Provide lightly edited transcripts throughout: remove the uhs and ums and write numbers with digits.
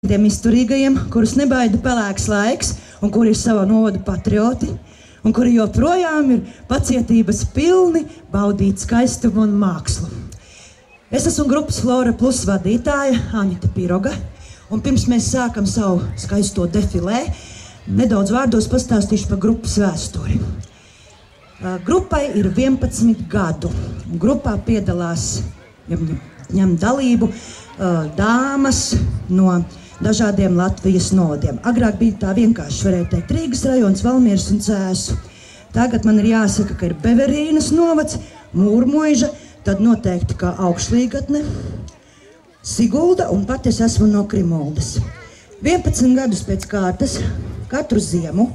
Tiem izturīgajiem, kurus nebaida pelēks laiks un kuri ir sava novada patrioti un kuri joprojām ir pacietības pilni baudīt skaistumu un mākslu. Es esmu grupas Flora Plus vadītāja Aņita Piroga, un pirms mēs sākam savu skaisto defilē, nedaudz vārdos pastāstīšu par grupas vēsturi. Grupai ir 11 gadu. Grupā piedalās, ņem dalību dāmas no dažādiem Latvijas novadiem. Agrāk bija tā vienkārši, varēja teikt, Rīgas rajons, Valmieras un Cēsu. Tagad man ir jāsaka, ka ir Beverīnas novads, Mūrmuiža, tad noteikti kā Augšlīgatne, Sigulda un pat es esmu no Krimoldas. 11 gadus pēc kārtas, katru ziemu,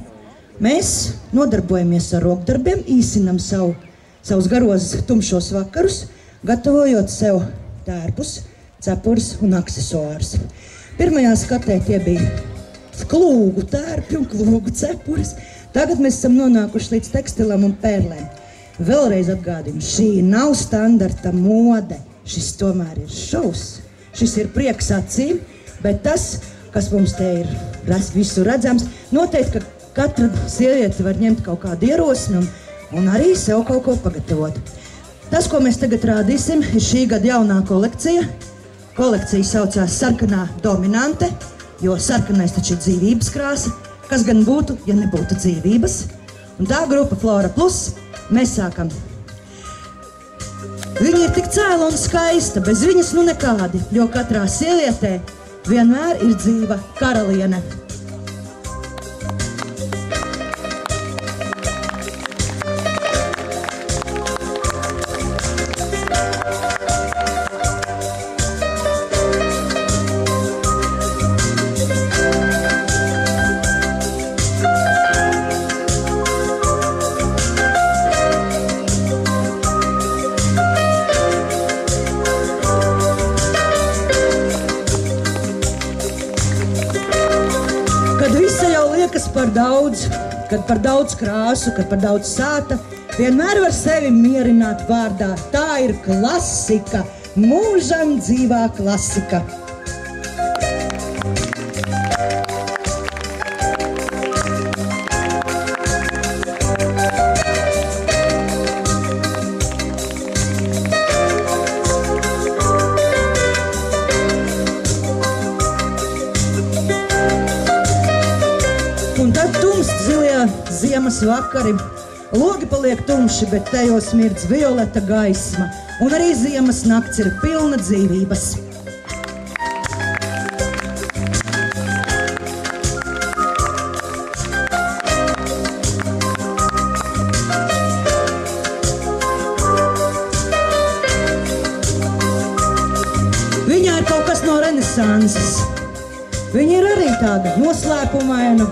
mēs nodarbojamies ar rokdarbiem, īsinam savus garos tumšos vakarus, gatavojot sev tērpus, cepurus un aksesuārus. Pirmajā skatē tie bija klūgu tērpi un klūgu cepures. Tagad mēs esam nonākuši līdz tekstilam un pērlēm. Vēlreiz atgādinu, šī nav standarta mode. Šis tomēr ir šovs. Šis ir prieks acīm, bet tas, kas mums te ir visur redzams, noteikti, ka katra sieviete var ņemt kaut kādu ierosmi un arī sev kaut ko pagatavot. Tas, ko mēs tagad rādīsim, ir šī gada jaunā kolekcija. Kolekcija saucās Sarkanā dominante, jo sarkanais taču ir dzīvības krāsa. Kas gan būtu, ja nebūtu dzīvības? Un tā grupa Flora Plus, mēs sākam. Viņa ir tik cēla un skaista, bez viņas nu nekādi, jo katrā sievietē vienmēr ir dzīva karaliene. Kad par daudz krāsu, kad par daudz sāta, vienmēr var sevi mierināt vārdā. Tā ir klasika, mūžam dzīvā klasika. Ziemas vakari. Logi paliek tumši, bet tajos mirdz violeta gaisma. Un arī ziemas nakts ir pilna dzīvības. Viņā ir kaut kas no renesanses. Viņa ir arī tāda noslēpumaina,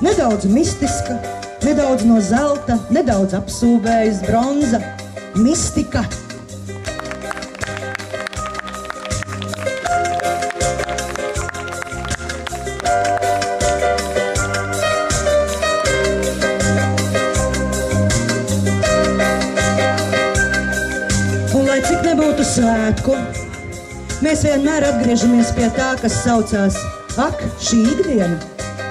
nedaudz mistiska. Nedaudz no zelta, nedaudz apsūvējas bronza, mistika. Un lai cik nebūtu svētku, mēs vienmēr atgriežamies pie tā, kas saucās, ak, šī ikdiena,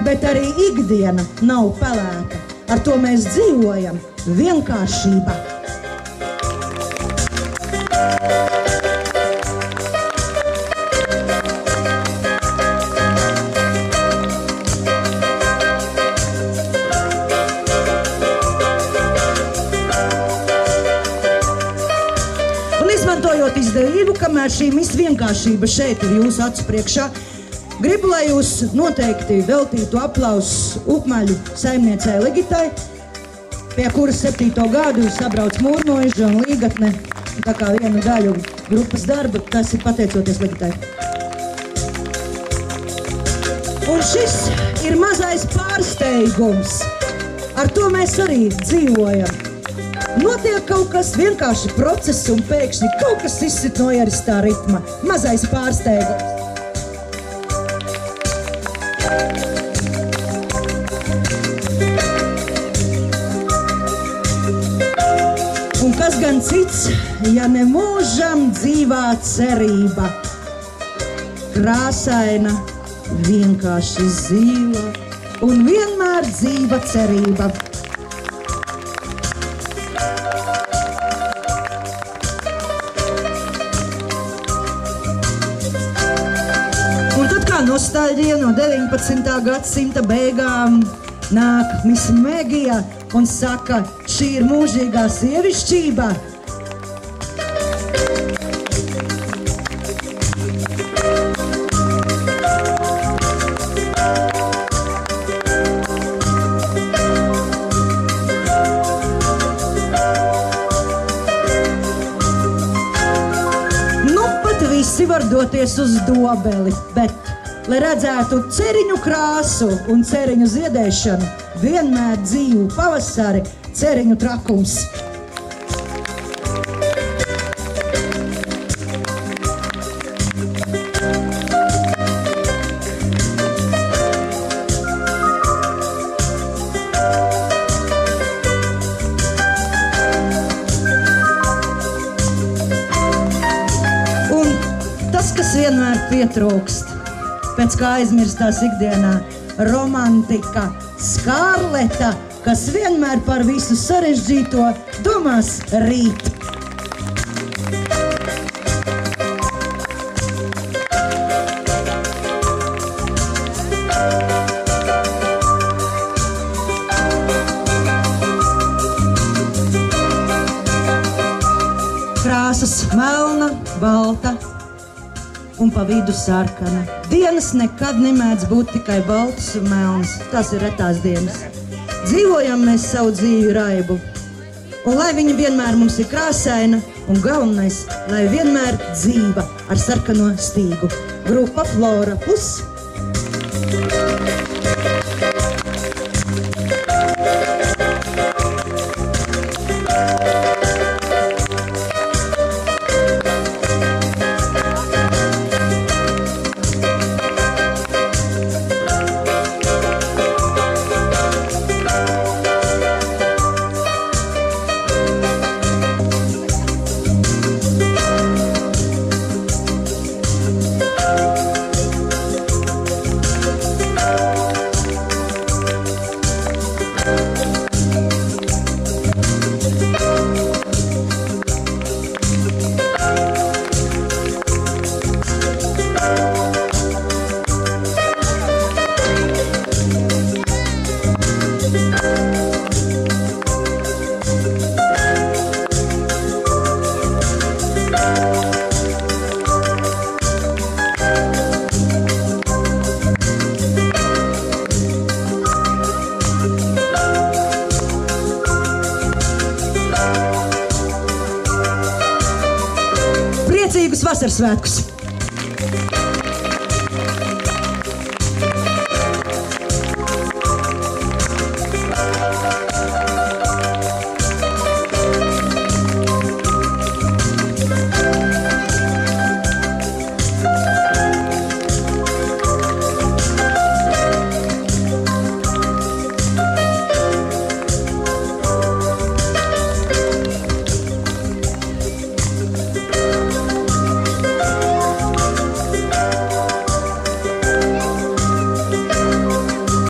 bet arī ikdiena nav pelēka. Ar to mēs dzīvojam vienkāršībā. Un izmantojot izdevību, kamēr šī vienkāršība šeit ir jūsu acu priekšā, gribu, lai jūs noteikti veltītu aplausus Upmaļu saimniecei Ligitai, pie kuras 7. gadu sabrauc Mūrmuiža un Līgatne. Tā kā vienu daļu grupas darba, tas ir pateicoties Ligitai. Un šis ir mazais pārsteigums. Ar to mēs arī dzīvojam. Notiek kaut kas vienkārši process un pēkšņi kaut kas izsit no ierastā ritma. Mazais pārsteigums. Un kas gan cits, ja ne mūžam dzīvā cerība, krāsaina vienkārši zila un vienmēr dzīva cerība. Un tad kā nostalģija no 19. gadsimta beigām nāk Miss Megija un saka, šī ir mūžīgā sievišķība. Visi var doties uz Dobeli, bet, lai redzētu ceriņu krāsu un ceriņu ziedēšanu, vienmēr dzīvu pavasari ceriņu trakums. Kas vienmēr pietrūkst, pēc kā aizmirstās ikdienā, romantika, Skārleta, kas vienmēr par visu sarežģīto domās rīt. Krāsas melna, balta un pa vidu sarkana. Dienas nekad nemēdz būt tikai baltas un melnas. Tas ir retās dienas. Dzīvojam mēs savu dzīvi raibu. Un lai viņa vienmēr mums ir krāsaina un galvenais, lai vienmēr dzīva ar sarkano stīgu. Grupa Flora Plus. Priecīgus vasaras svētkus!